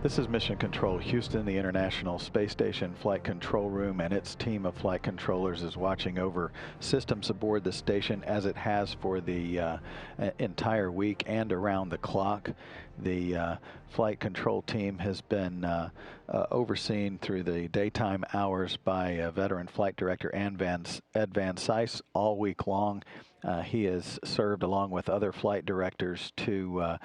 This is Mission Control Houston. The International Space Station Flight Control Room and its team of flight controllers is watching over systems aboard the station as it has for the entire week and around the clock. The flight control team has been overseen through the daytime hours by veteran flight director Ed Van Cise all week long. He has served along with other flight directors to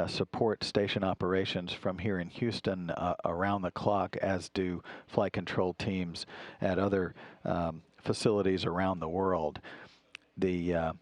support station operations from here in Houston around the clock, as do flight control teams at other facilities around the world. The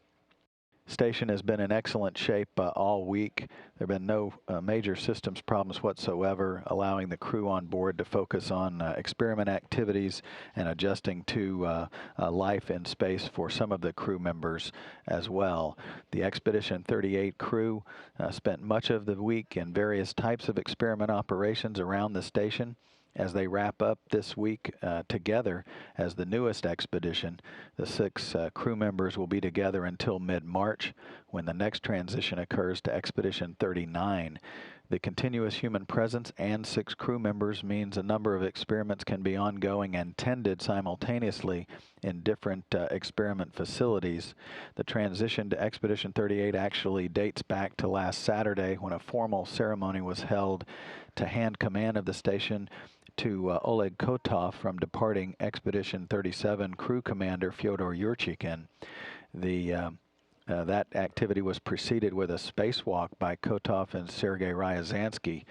station has been in excellent shape all week. There have been no major systems problems whatsoever, allowing the crew on board to focus on experiment activities and adjusting to life in space for some of the crew members as well. The Expedition 38 crew spent much of the week in various types of experiment operations around the station. As they wrap up this week together as the newest expedition, the 6 crew members will be together until mid-March, when the next transition occurs to Expedition 39. The continuous human presence and 6 crew members means a number of experiments can be ongoing and tended simultaneously in different experiment facilities. The transition to Expedition 38 actually dates back to last Saturday, when a formal ceremony was held to hand command of the station to Oleg Kotov from departing Expedition 37 crew commander Fyodor Yurchikhin. That activity was preceded with a spacewalk by Kotov and Sergei Ryazansky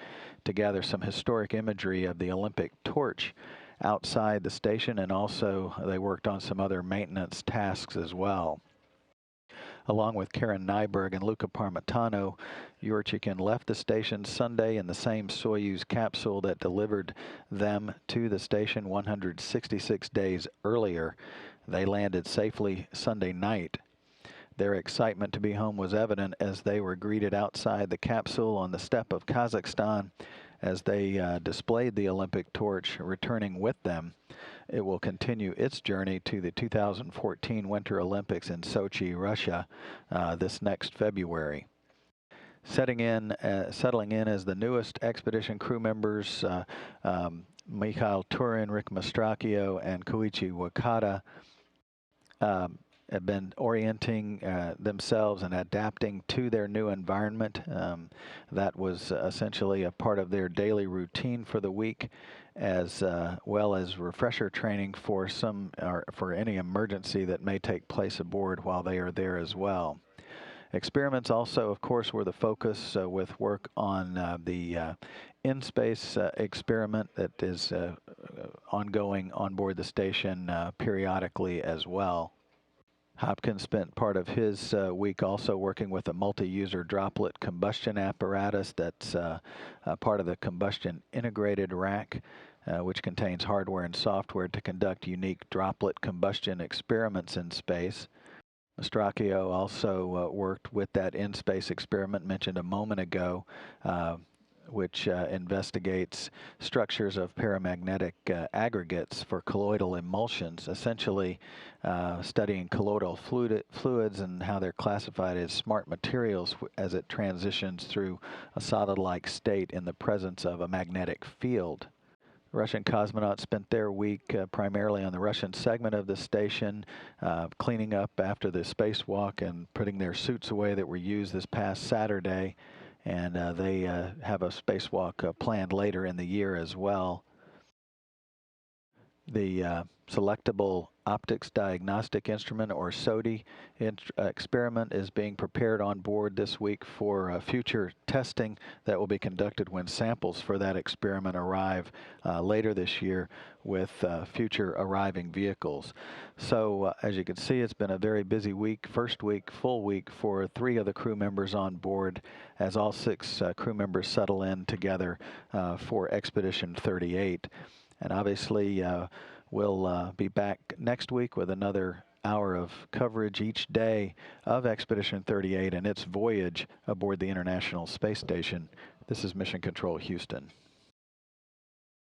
to gather some historic imagery of the Olympic torch outside the station, and also they worked on some other maintenance tasks as well. Along with Karen Nyberg and Luca Parmitano, Yurchikhin left the station Sunday in the same Soyuz capsule that delivered them to the station 166 days earlier. They landed safely Sunday night. Their excitement to be home was evident as they were greeted outside the capsule on the steppe of Kazakhstan as they displayed the Olympic torch, returning with them. It will continue its journey to the 2014 Winter Olympics in Sochi, Russia, this next February. Settling in as the newest expedition crew members, Mikhail Turin, Rick Mastracchio, and Koichi Wakata have been orienting themselves and adapting to their new environment. That was essentially a part of their daily routine for the week, as well as refresher training for any emergency that may take place aboard while they are there as well. Experiments also, of course, were the focus with work on the in-space experiment that is ongoing on board the station periodically as well. Hopkins spent part of his week also working with a multi-user droplet combustion apparatus that's part of the combustion integrated rack, which contains hardware and software to conduct unique droplet combustion experiments in space. Mastracchio also worked with that in-space experiment mentioned a moment ago, which investigates structures of paramagnetic aggregates for colloidal emulsions, essentially studying colloidal fluids and how they're classified as smart materials as it transitions through a solid-like state in the presence of a magnetic field. Russian cosmonauts spent their week primarily on the Russian segment of the station, cleaning up after the spacewalk and putting their suits away that were used this past Saturday. And they have a spacewalk planned later in the year as well. The Selectable Optics Diagnostic Instrument, or SODI, experiment is being prepared on board this week for future testing that will be conducted when samples for that experiment arrive later this year with future arriving vehicles. So as you can see, it's been a very busy week, first week, full week for 3 of the crew members on board, as all 6 crew members settle in together for Expedition 38. And obviously, we'll be back next week with another hour of coverage each day of Expedition 38 and its voyage aboard the International Space Station. This is Mission Control Houston.